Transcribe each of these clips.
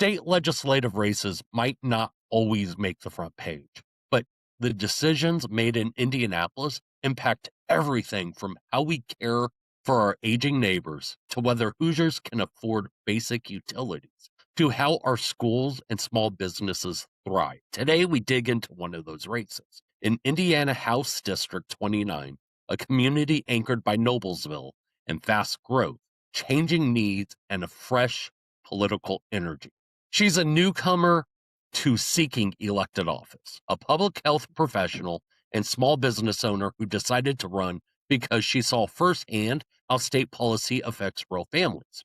State legislative races might not always make the front page, but the decisions made in Indianapolis impact everything from how we care for our aging neighbors to whether Hoosiers can afford basic utilities to how our schools and small businesses thrive. Today, we dig into one of those races. In Indiana House District 29, a community anchored by Noblesville and fast growth, changing needs, and a fresh political energy. She's a newcomer to seeking elected office, a public health professional and small business owner who decided to run because she saw firsthand how state policy affects rural families.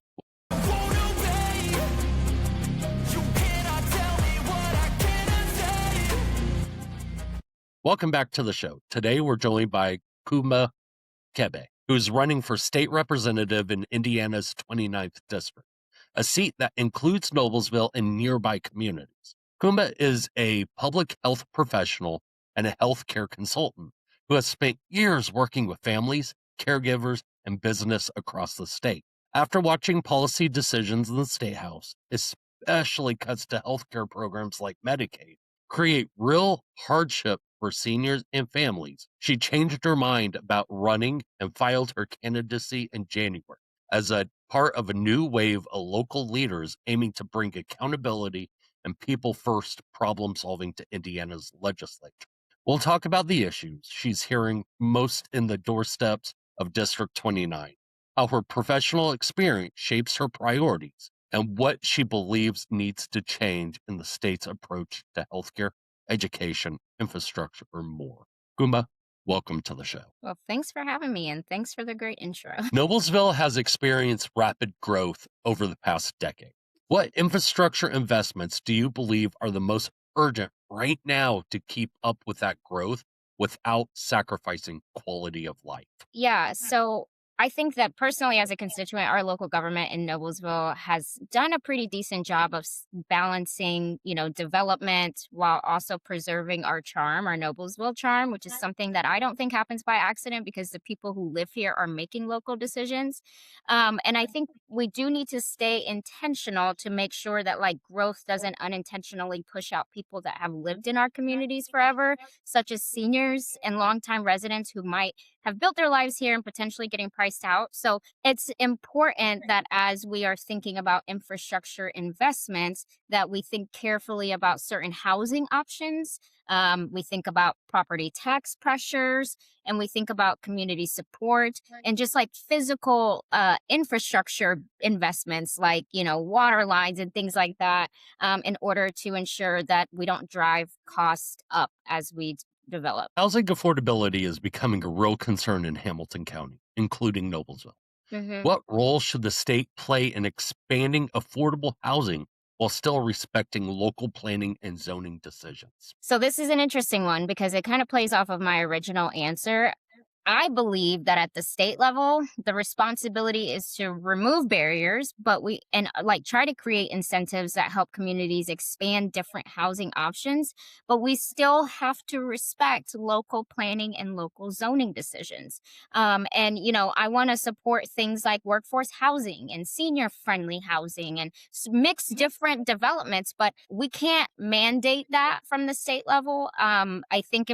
Welcome back to the show. Today we're joined by Kuma Kebe, who's running for state representative in Indiana's 29th district, a seat that includes Noblesville and nearby communities. Kuma is a public health professional and a healthcare consultant who has spent years working with families, caregivers, and business across the state. After watching policy decisions in the state house, especially cuts to healthcare programs like Medicaid, create real hardship for seniors and families, she changed her mind about running and filed her candidacy in January as a part of a new wave of local leaders aiming to bring accountability and people first problem solving to Indiana's legislature. We'll talk about the issues she's hearing most in the doorsteps of District 29, how her professional experience shapes her priorities, and what she believes needs to change in the state's approach to healthcare, education, infrastructure, or more. Goomba, welcome to the show. Well, thanks for having me and thanks for the great intro. Noblesville has experienced rapid growth over the past decade. What infrastructure investments do you believe are the most urgent right now to keep up with that growth without sacrificing quality of life? Yeah, so I think that personally, as a constituent, our local government in Noblesville has done a pretty decent job of balancing, development while also preserving our charm, our Noblesville charm, which is something that I don't think happens by accident because the people who live here are making local decisions. And I think we do need to stay intentional to make sure that like growth doesn't unintentionally push out people that have lived in our communities forever, such as seniors and longtime residents who might have built their lives here and potentially getting priced out. So it's important that as we are thinking about infrastructure investments, that we think carefully about certain housing options. We think about property tax pressures, and we think about community support and just like physical infrastructure investments, like water lines and things like that, in order to ensure that we don't drive costs up as we develop. Housing affordability is becoming a real concern in Hamilton County, including Noblesville. Mhm. What role should the state play in expanding affordable housing while still respecting local planning and zoning decisions? So this is an interesting one because it kind of plays off of my original answer. I believe that at the state level, the responsibility is to remove barriers, but like try to create incentives that help communities expand different housing options. But we still have to respect local planning and local zoning decisions. I want to support things like workforce housing and senior friendly housing and mix different developments, but we can't mandate that from the state level. I think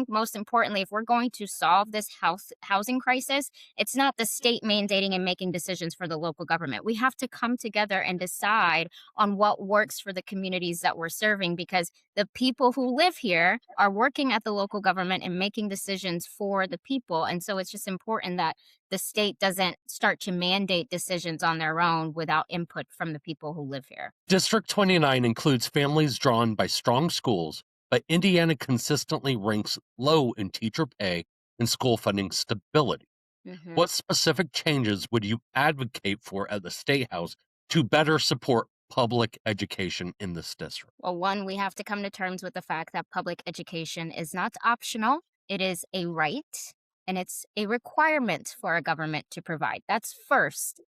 most importantly, if we're going to solve this housing crisis, it's not the state mandating and making decisions for the local government. We have to come together and decide on what works for the communities that we're serving, because the people who live here are working at the local government and making decisions for the people. And so it's just important that the state doesn't start to mandate decisions on their own without input from the people who live here. District 29 includes families drawn by strong schools, but Indiana consistently ranks low in teacher pay and school funding stability. Mhm. What specific changes would you advocate for at the State House to better support public education in this district? Well, one, we have to come to terms with the fact that public education is not optional, it is a right. And it's a requirement for a government to provide. That's first.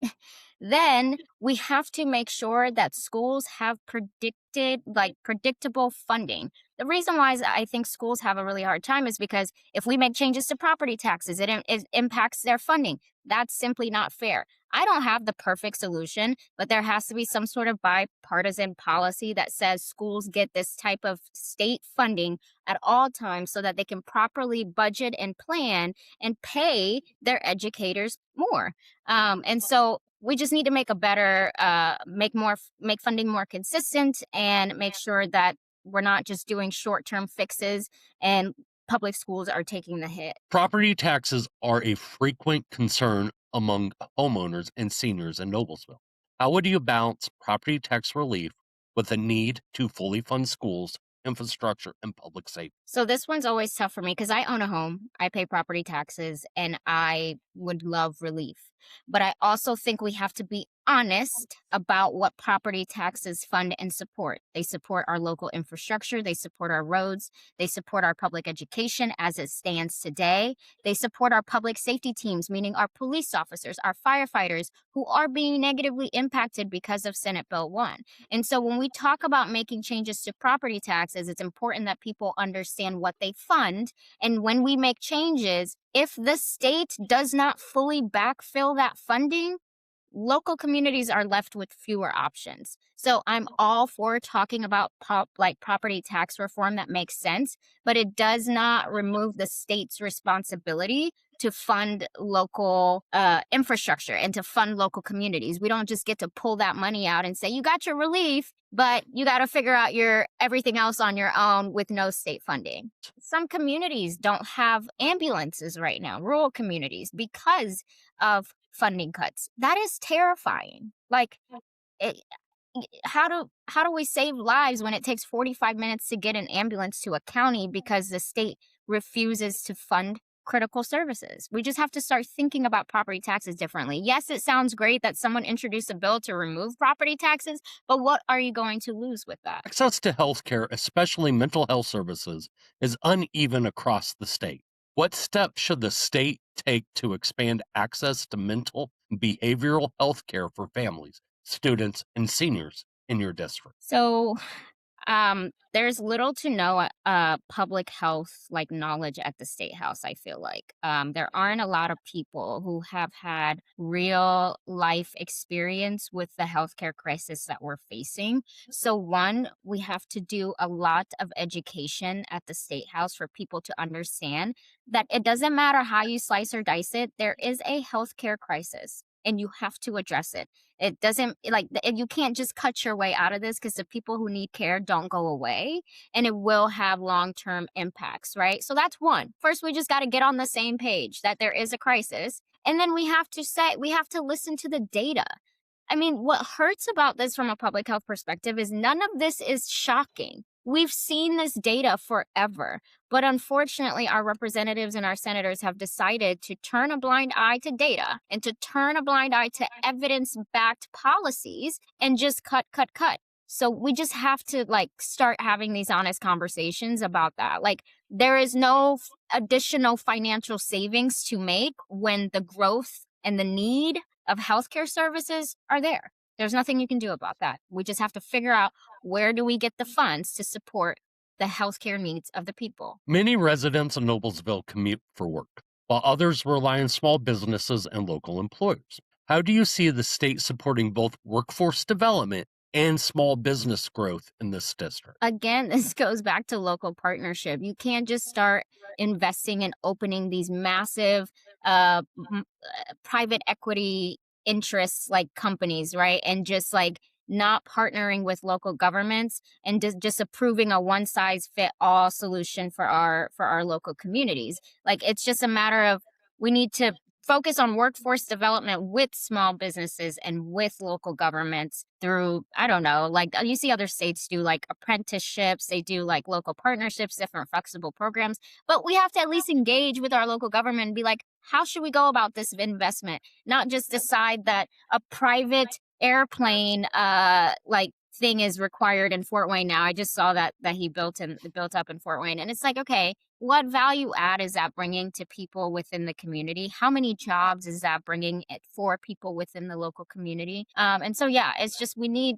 Then we have to make sure that schools have predictable funding. The reason why is I think schools have a really hard time is because if we make changes to property taxes, it impacts their funding. That's simply not fair. I don't have the perfect solution, but there has to be some sort of bipartisan policy that says schools get this type of state funding at all times so that they can properly budget and plan and pay their educators more. And so we just need to make a better, make funding more consistent and make sure that we're not just doing short term fixes and public schools are taking the hit. Property taxes are a frequent concern among homeowners and seniors in Noblesville. How would you balance property tax relief with the need to fully fund schools, infrastructure, and public safety? So this one's always tough for me because I own a home, I pay property taxes, and I would love relief. But I also think we have to be honest about what property taxes fund and support. They support our local infrastructure, they support our roads, they support our public education as it stands today. They support our public safety teams, meaning our police officers, our firefighters who are being negatively impacted because of Senate Bill 1. And so when we talk about making changes to property taxes, it's important that people understand what they fund. And when we make changes, if the state does not fully backfill that funding, local communities are left with fewer options. So I'm all for talking about property tax reform that makes sense, but it does not remove the state's responsibility to fund local infrastructure and to fund local communities. We don't just get to pull that money out and say you got your relief, but you got to figure out your everything else on your own with no state funding. Some communities don't have ambulances right now, rural communities, because of funding cuts. That is terrifying. Like, it, how do we save lives when it takes 45 minutes to get an ambulance to a county because the state refuses to fund critical services? We just have to start thinking about property taxes differently. Yes, it sounds great that someone introduced a bill to remove property taxes, but what are you going to lose with that? Access to health care, especially mental health services, is uneven across the state. What steps should the state take to expand access to mental and behavioral health care for families, students, and seniors in your district? So, there's little to no public health like knowledge at the state house. I feel like there aren't a lot of people who have had real life experience with the healthcare crisis that we're facing. So one, we have to do a lot of education at the state house for people to understand that it doesn't matter how you slice or dice it. There is a healthcare crisis. And you have to address it. It doesn't you can't just cut your way out of this because the people who need care don't go away and it will have long term impacts, right? So that's one. First, we just got to get on the same page that there is a crisis. And then we have to listen to the data. I mean, what hurts about this from a public health perspective is none of this is shocking. We've seen this data forever, but unfortunately, our representatives and our senators have decided to turn a blind eye to data and to turn a blind eye to evidence backed policies and just cut, cut, cut. So we just have to start having these honest conversations about that. Like, there is no additional financial savings to make when the growth and the need of healthcare services are there. There's nothing you can do about that. We just have to figure out where do we get the funds to support the healthcare needs of the people. Many residents of Noblesville commute for work, while others rely on small businesses and local employers. How do you see the state supporting both workforce development and small business growth in this district? Again, this goes back to local partnership. You can't just start investing and opening these massive private equity interests like companies, right? And just not partnering with local governments and just approving a one size fit all solution for our local communities. Like, it's just a matter of we need to focus on workforce development with small businesses and with local governments through, I don't know, like you see other states do like apprenticeships, they do like local partnerships, different flexible programs. But we have to at least engage with our local government and be like, how should we go about this investment? Not just decide that a private airplane thing is required in Fort Wayne now. I just saw that he built up in Fort Wayne. And it's like, okay, what value add is that bringing to people within the community? How many jobs is that bringing it for people within the local community? And so, yeah, it's just we need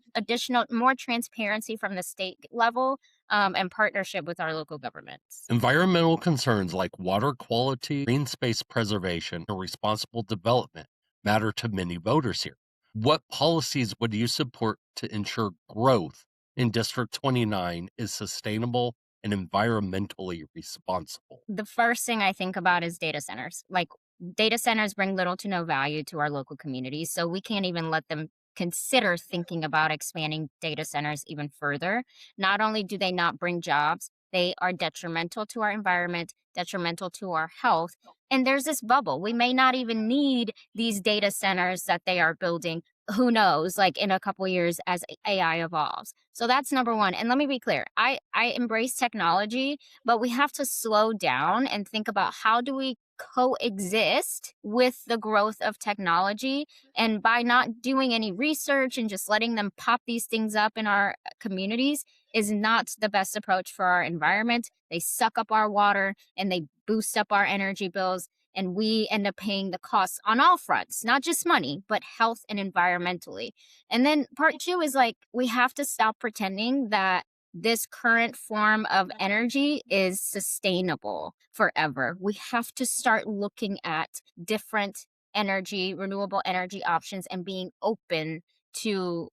more transparency from the state level and partnership with our local governments. Environmental concerns like water quality, green space preservation, and responsible development matter to many voters here. What policies would you support to ensure growth in District 29 is sustainable and environmentally responsible? The first thing I think about is data centers. Like, data centers bring little to no value to our local communities, so we can't even let them consider thinking about expanding data centers even further. Not only do they not bring jobs, they are detrimental to our environment, detrimental to our health. And there's this bubble. We may not even need these data centers that they are building. Who knows, like in a couple years as AI evolves. So that's number one. And let me be clear, I embrace technology, but we have to slow down and think about how do we coexist with the growth of technology. And by not doing any research and just letting them pop these things up in our communities is not the best approach for our environment. They suck up our water and they boost up our energy bills, and we end up paying the costs on all fronts, not just money, but health and environmentally. And then part two is like, we have to stop pretending that this current form of energy is sustainable forever. We have to start looking at different energy, renewable energy options, and being open to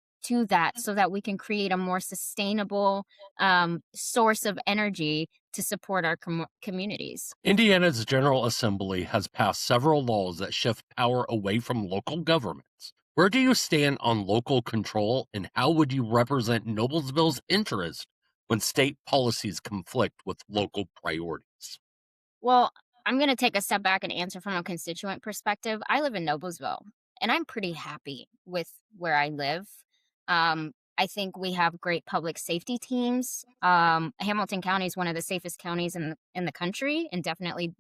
that so that we can create a more sustainable source of energy to support our communities. Indiana's General Assembly has passed several laws that shift power away from local governments. Where do you stand on local control, and how would you represent Noblesville's interest when state policies conflict with local priorities? Well, I'm going to take a step back and answer from a constituent perspective. I live in Noblesville, and I'm pretty happy with where I live. I think we have great public safety teams. Hamilton County is one of the safest counties in the country, and definitely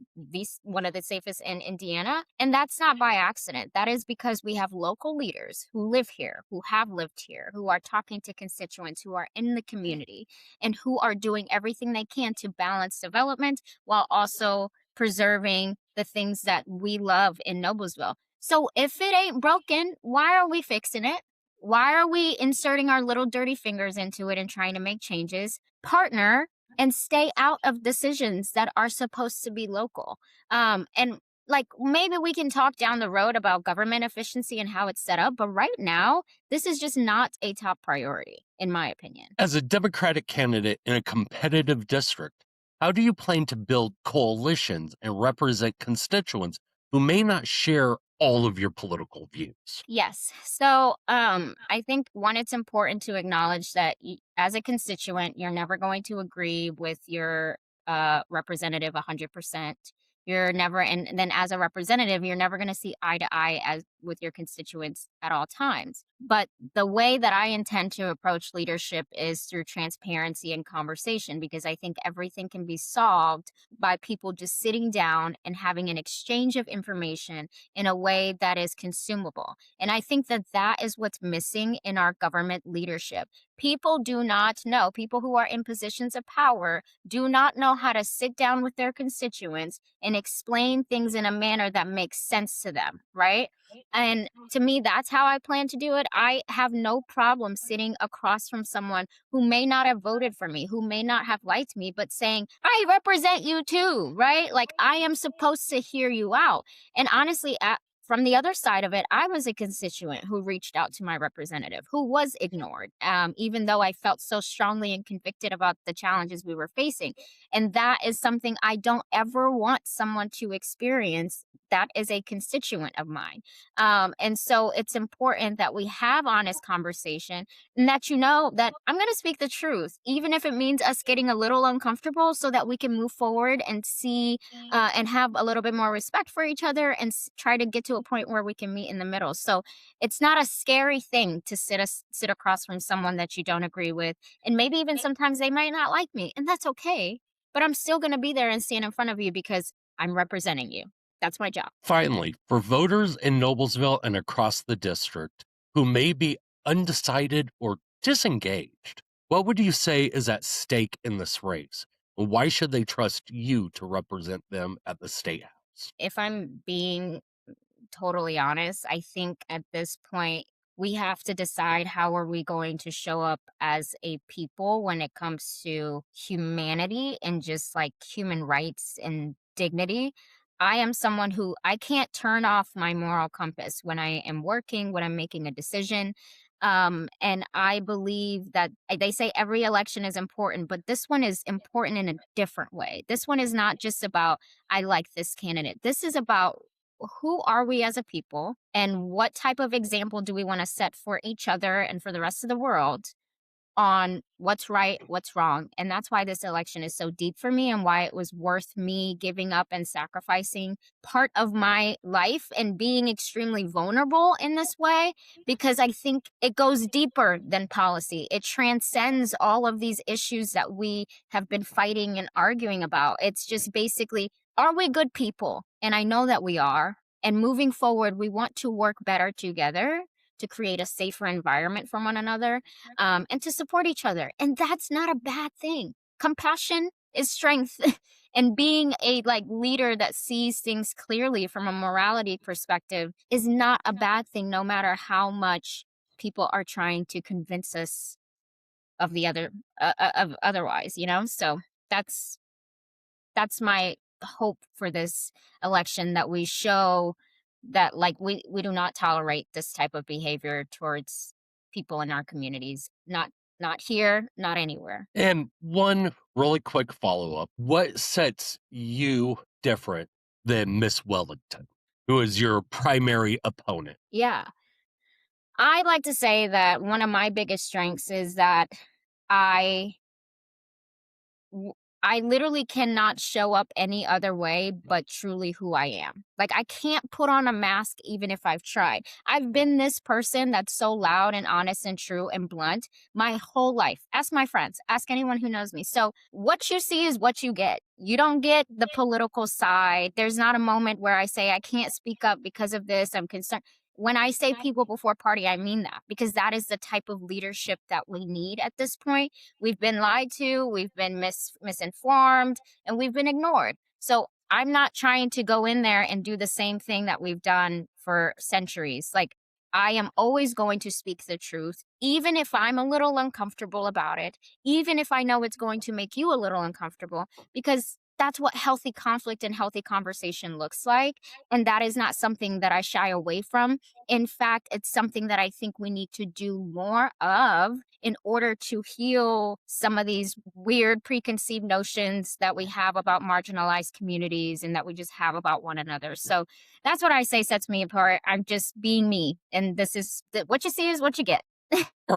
one of the safest in Indiana. And that's not by accident. That is because we have local leaders who live here, who have lived here, who are talking to constituents, who are in the community, and who are doing everything they can to balance development while also preserving the things that we love in Noblesville. So if it ain't broken, why are we fixing it? Why are we inserting our little dirty fingers into it and trying to make changes? Partner and stay out of decisions that are supposed to be local. And like, maybe we can talk down the road about government efficiency and how it's set up, but right now, this is just not a top priority, in my opinion. As a Democratic candidate in a competitive district, how do you plan to build coalitions and represent constituents who may not share all of your political views? Yes. So I think one, it's important to acknowledge that as a constituent, you're never going to agree with your representative 100%. You're never, and then as a representative, you're never going to see eye to eye as with your constituents at all times. But the way that I intend to approach leadership is through transparency and conversation, because I think everything can be solved by people just sitting down and having an exchange of information in a way that is consumable. And I think that that is what's missing in our government leadership. People do not know, people who are in positions of power do not know how to sit down with their constituents and explain things in a manner that makes sense to them, right? And to me, that's how I plan to do it. I have no problem sitting across from someone who may not have voted for me, who may not have liked me, but saying, I represent you too, right? Like, I am supposed to hear you out. And honestly, from the other side of it, I was a constituent who reached out to my representative who was ignored, even though I felt so strongly and convicted about the challenges we were facing. And that is something I don't ever want someone to experience that is a constituent of mine. And so it's important that we have honest conversation and that you know that I'm going to speak the truth, even if it means us getting a little uncomfortable so that we can move forward and see and have a little bit more respect for each other and try to get to a point where we can meet in the middle. So it's not a scary thing to sit across from someone that you don't agree with. And maybe even sometimes they might not like me, and that's okay. But I'm still going to be there and stand in front of you because I'm representing you. That's my job. Finally, for voters in Noblesville and across the district who may be undecided or disengaged, what would you say is at stake in this race? And why should they trust you to represent them at the State House? If I'm being totally honest, I think at this point, we have to decide how are we going to show up as a people when it comes to humanity and just like human rights and dignity. I am someone who I can't turn off my moral compass when I am working, when I'm making a decision. And I believe that they say every election is important, but this one is important in a different way. This one is not just about, I like this candidate. This is about who are we as a people and what type of example do we want to set for each other and for the rest of the world on what's right, what's wrong. And that's why this election is so deep for me and why it was worth me giving up and sacrificing part of my life and being extremely vulnerable in this way, because I think it goes deeper than policy. It transcends all of these issues that we have been fighting and arguing about. It's just basically, are we good people? And I know that we are. And moving forward, we want to work better together to create a safer environment for one another, and to support each other. And that's not a bad thing. Compassion is strength. And being a like leader that sees things clearly from a morality perspective is not a bad thing, no matter how much people are trying to convince us of the other of otherwise, you know? So that's my hope for this election, that we show that like we do not tolerate this type of behavior towards people in our communities. Not here, not anywhere. And one really quick follow up. What sets you different than Miss Wellington, who is your primary opponent? Yeah. I like to say that one of my biggest strengths is that I w- I literally cannot show up any other way but truly who I am. Like, I can't put on a mask even if I've tried. I've been this person that's so loud and honest and true and blunt my whole life. Ask my friends, ask anyone who knows me. So, what you see is what you get. You don't get the political side. There's not a moment where I say, I can't speak up because of this. I'm concerned. When I say people before party, I mean that, because that is the type of leadership that we need at this point. We've been lied to, we've been misinformed, and we've been ignored. So I'm not trying to go in there and do the same thing that we've done for centuries. Like, I am always going to speak the truth, even if I'm a little uncomfortable about it, even if I know it's going to make you a little uncomfortable, because that's what healthy conflict and healthy conversation looks like. And that is not something that I shy away from. In fact, it's something that I think we need to do more of in order to heal some of these weird preconceived notions that we have about marginalized communities and that we just have about one another. So that's what I say sets me apart. I'm just being me. And this is what you see is what you get. Oh,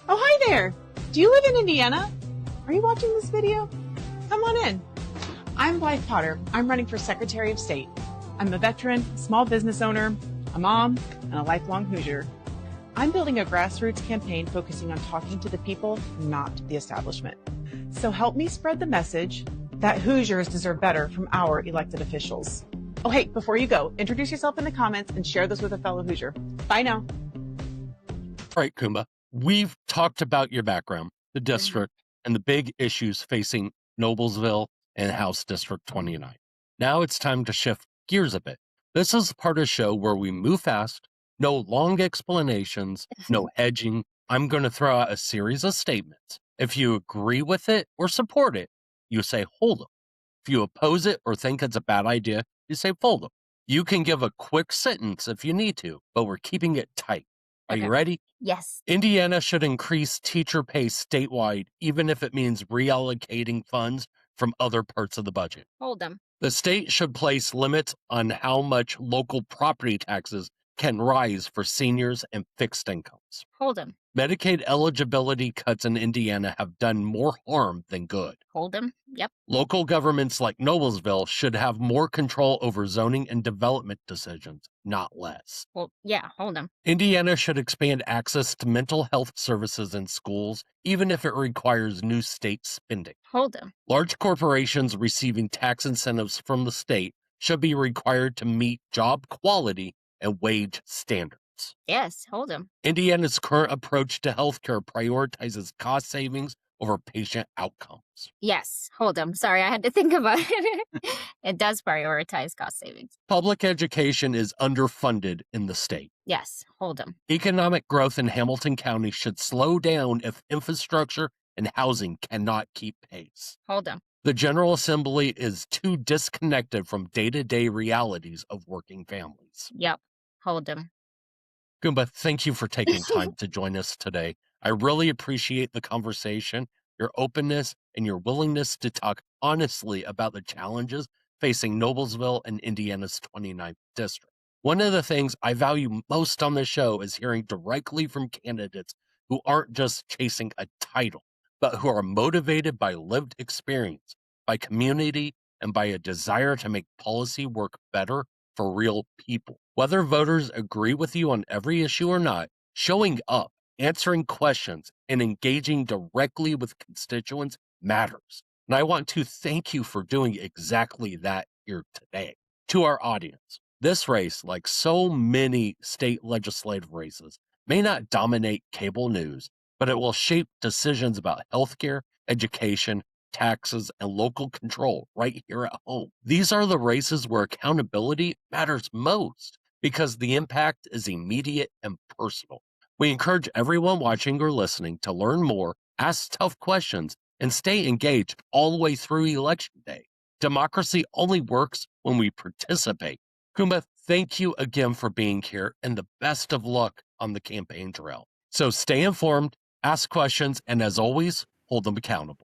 hi there. Do you live in Indiana? Are you watching this video? Come on in. I'm Blythe Potter. I'm running for Secretary of State. I'm a veteran, small business owner, a mom, and a lifelong Hoosier. I'm building a grassroots campaign focusing on talking to the people, not the establishment. So help me spread the message that Hoosiers deserve better from our elected officials. Oh, hey, before you go, introduce yourself in the comments and share this with a fellow Hoosier. Bye now. All right, Kumba, we've talked about your background, the district, and the big issues facing Noblesville and House District 29. Now it's time to shift gears a bit. This is the part of the show where we move fast, no long explanations, no hedging. I'm going to throw out a series of statements. If you agree with it or support it, you say hold them. If you oppose it or think it's a bad idea, you say fold them. You can give a quick sentence if you need to, but we're keeping it tight. Are you ready? Yes. Indiana should increase teacher pay statewide, even if it means reallocating funds from other parts of the budget. Hold them. The state should place limits on how much local property taxes can rise for seniors and fixed incomes. Hold them. Medicaid eligibility cuts in Indiana have done more harm than good. Hold them. Yep. Local governments like Noblesville should have more control over zoning and development decisions, not less. Well, yeah, hold them. Indiana should expand access to mental health services in schools, even if it requires new state spending. Hold them. Large corporations receiving tax incentives from the state should be required to meet job quality and wage standards. Yes, hold them. Indiana's current approach to healthcare prioritizes cost savings over patient outcomes. Yes, hold them. Sorry, I had to think about it. It does prioritize cost savings. Public education is underfunded in the state. Yes, hold 'em. Economic growth in Hamilton County should slow down if infrastructure and housing cannot keep pace. Hold 'em. The General Assembly is too disconnected from day-to-day realities of working families. Yep, hold 'em. Goomba, thank you for taking time to join us today. I really appreciate the conversation, your openness, and your willingness to talk honestly about the challenges facing Noblesville and Indiana's 29th district. One of the things I value most on the show is hearing directly from candidates who aren't just chasing a title, but who are motivated by lived experience, by community, and by a desire to make policy work better for real people. Whether voters agree with you on every issue or not, showing up, answering questions, and engaging directly with constituents matters. And I want to thank you for doing exactly that here today. To our audience, this race, like so many state legislative races, may not dominate cable news, but it will shape decisions about healthcare, education, taxes, and local control right here at home. These are the races where accountability matters most because the impact is immediate and personal. We encourage everyone watching or listening to learn more, ask tough questions, and stay engaged all the way through Election Day. Democracy only works when we participate. Goomba, thank you again for being here and the best of luck on the campaign trail. So stay informed, ask questions, and as always, hold them accountable.